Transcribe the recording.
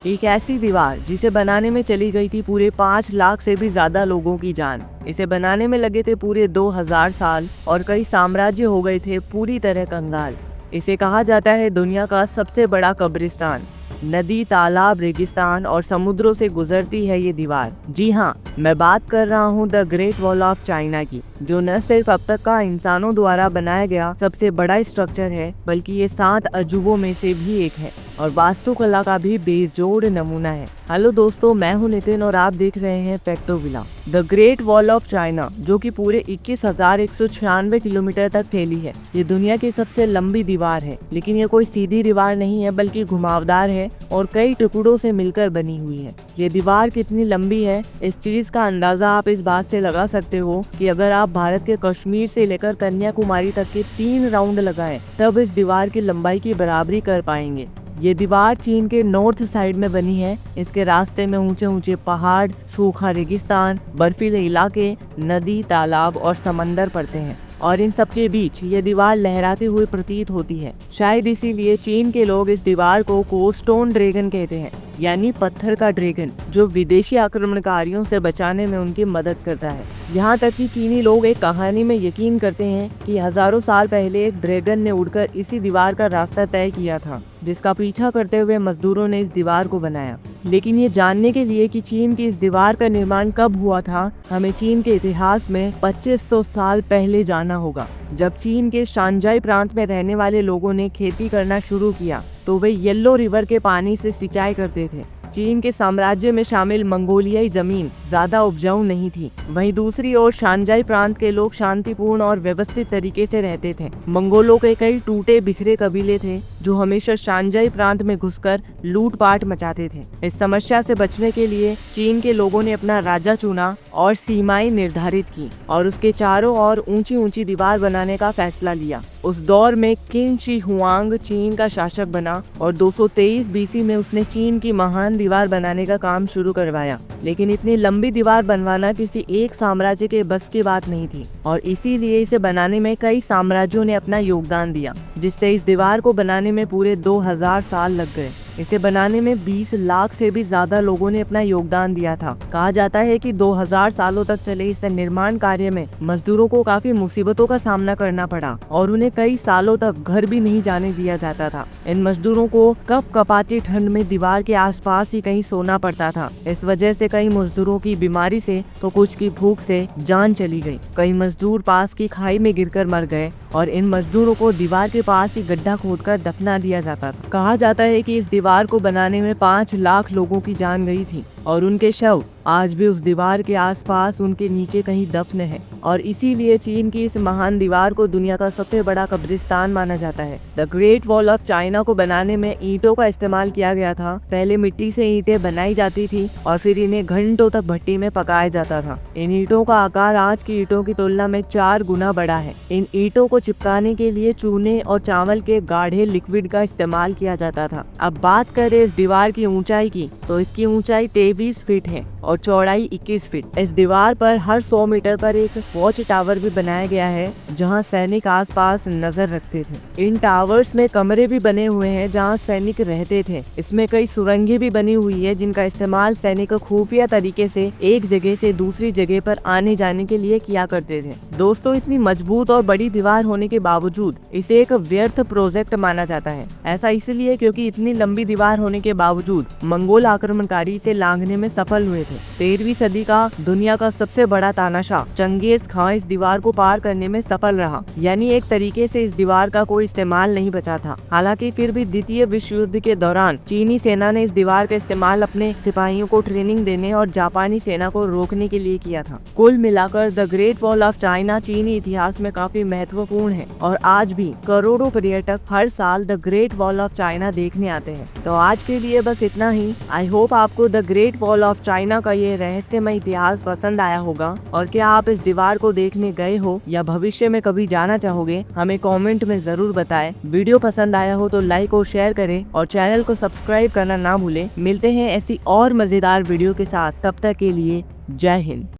एक ऐसी दीवार जिसे बनाने में चली गई थी पूरे 5 लाख से भी ज्यादा लोगों की जान। इसे बनाने में लगे थे पूरे 2000 साल और कई साम्राज्य हो गए थे पूरी तरह कंगाल। इसे कहा जाता है दुनिया का सबसे बड़ा कब्रिस्तान। नदी, तालाब, रेगिस्तान और समुद्रों से गुजरती है ये दीवार। जी हाँ, मैं बात कर रहा हूँ the Great Wall of China की, जो न सिर्फ अब तक का इंसानों द्वारा बनाया गया सबसे बड़ा स्ट्रक्चर है, बल्कि ये 7 अजूबों में से भी एक है और वास्तुकला का भी बेजोड़ नमूना है। हेलो दोस्तों, मैं हूं नितिन और आप देख रहे हैं Factovilla. The Great Wall of China, जो कि पूरे 21,196 किलोमीटर तक फैली है, ये दुनिया की सबसे लंबी दीवार है। लेकिन ये कोई सीधी दीवार नहीं है, बल्कि घुमावदार है और कई टुकड़ों से मिलकर बनी हुई है। ये दीवार कितनी लंबी है, इस चीज का अंदाजा आप इस बात से लगा सकते हो कि अगर आप भारत के कश्मीर से लेकर कन्याकुमारी तक के 3 राउंड लगाएं, तब इस दीवार की लंबाई की बराबरी कर पाएंगे। ये दीवार चीन के नॉर्थ साइड में बनी है। इसके रास्ते में ऊंचे ऊंचे पहाड़, सूखा रेगिस्तान, बर्फीले इलाके, नदी, तालाब और समंदर पड़ते हैं और इन सब के बीच ये दीवार लहराते हुए प्रतीत होती है। शायद इसीलिए चीन के लोग इस दीवार को स्टोन ड्रैगन कहते हैं, यानी पत्थर का ड्रैगन, जो विदेशी आक्रमणकारियों से बचाने में उनकी मदद करता है। यहाँ तक कि चीनी लोग एक कहानी में यकीन करते हैं कि हजारों साल पहले एक ड्रैगन ने उड़कर इसी दीवार का रास्ता तय किया था, जिसका पीछा करते हुए मजदूरों ने इस दीवार को बनाया। लेकिन ये जानने के लिए कि चीन की इस दीवार का निर्माण कब हुआ था, हमें चीन के इतिहास में 2500 साल पहले जाना होगा। जब चीन के शांजाई प्रांत में रहने वाले लोगों ने खेती करना शुरू किया, तो वे येलो रिवर के पानी से सिंचाई करते थे। चीन के साम्राज्य में शामिल मंगोलियाई जमीन ज्यादा उपजाऊ नहीं थी। वहीं दूसरी ओर शांजाई प्रांत के लोग शांतिपूर्ण और व्यवस्थित तरीके से रहते थे। मंगोलों के कई टूटे बिखरे कबीले थे जो हमेशा शांजाई प्रांत में घुसकर लूटपाट मचाते थे। इस समस्या से बचने के लिए चीन के लोगों ने अपना राजा चुना और सीमाएं निर्धारित की और उसके चारों ओर ऊंची ऊंची दीवार बनाने का फैसला लिया। उस दौर में किंग शी हुआंग चीन का शासक बना और 223 बीसी में उसने चीन की महान दीवार बनाने का काम शुरू करवाया। लेकिन इतनी लंबी दीवार बनवाना किसी एक साम्राज्य के बस की बात नहीं थी और इसीलिए इसे बनाने में कई साम्राज्यों ने अपना योगदान दिया, जिससे इस दीवार को बनाने में पूरे 2000 साल लग गए। इसे बनाने में 20 लाख से भी ज्यादा लोगों ने अपना योगदान दिया था। कहा जाता है कि 2000 सालों तक चले इस निर्माण कार्य में मजदूरों को काफी मुसीबतों का सामना करना पड़ा और उन्हें कई सालों तक घर भी नहीं जाने दिया जाता था। इन मजदूरों को कपकपाती ठंड में दीवार के आसपास ही कहीं सोना पड़ता था। इस वजह से कई मजदूरों की बीमारी से तो कुछ की भूख से जान चली गई। कई मजदूर पास की खाई में गिरकर मर गए और इन मजदूरों को दीवार के पास ही गड्ढा खोदकर दफना दिया जाता था। कहा जाता है कि इस दीवार को बनाने में 5 लाख लोगों की जान गई थी और उनके शव आज भी उस दीवार के आसपास उनके नीचे कहीं दफन है और इसीलिए चीन की इस महान दीवार को दुनिया का सबसे बड़ा कब्रिस्तान माना जाता है। The Great Wall of China को बनाने में ईंटों का इस्तेमाल किया गया था। पहले मिट्टी से ईंटें बनाई जाती थी और फिर इन्हें घंटों तक भट्टी में पकाया जाता था। इन ईंटों का आकार आज की ईंटों की तुलना में 4 गुना बड़ा है। इन ईंटों को चिपकाने के लिए चूने और चावल के गाढ़े लिक्विड का इस्तेमाल किया जाता था। अब बात करें इस दीवार की ऊंचाई की, तो इसकी ऊंचाई 23 फीट है और चौड़ाई 21 फीट। इस दीवार पर हर 100 मीटर पर एक वॉच टावर भी बनाया गया है, जहां सैनिक आसपास नजर रखते थे। इन टावर्स में कमरे भी बने हुए हैं जहां सैनिक रहते थे। इसमें कई सुरंगें भी बनी हुई है जिनका इस्तेमाल सैनिक खुफिया तरीके से एक जगह से दूसरी जगह पर आने जाने के लिए किया करते थे। दोस्तों, इतनी मजबूत और बड़ी दीवार होने के बावजूद इसे एक व्यर्थ प्रोजेक्ट माना जाता है। ऐसा इसलिए क्योंकि इतनी लंबी दीवार होने के बावजूद मंगोल आक्रमणकारी इसे लांघने में सफल हुए थे। 13वीं सदी का दुनिया का सबसे बड़ा तानाशाह चंगेज खां इस दीवार को पार करने में सफल रहा, यानी एक तरीके से इस दीवार का कोई इस्तेमाल नहीं बचा था। हालांकि फिर भी द्वितीय विश्व युद्ध के दौरान चीनी सेना ने इस दीवार का इस्तेमाल अपने सिपाहियों को ट्रेनिंग देने और जापानी सेना को रोकने के लिए किया था। कुल मिलाकर the Great Wall of China चीनी इतिहास में काफी महत्वपूर्ण है और आज भी करोड़ों पर्यटक हर साल the Great Wall of China देखने आते हैं। तो आज के लिए बस इतना ही। आई होप आपको the Great Wall of China का ये रहस्यमय इतिहास पसंद आया होगा और क्या आप इस दीवार को देखने गए हो या भविष्य में कभी जाना चाहोगे, हमें कमेंट में जरूर बताएं। वीडियो पसंद आया हो तो लाइक और शेयर करें और चैनल को सब्सक्राइब करना ना भूलें। मिलते हैं ऐसी और मजेदार वीडियो के साथ, तब तक के लिए जय हिंद।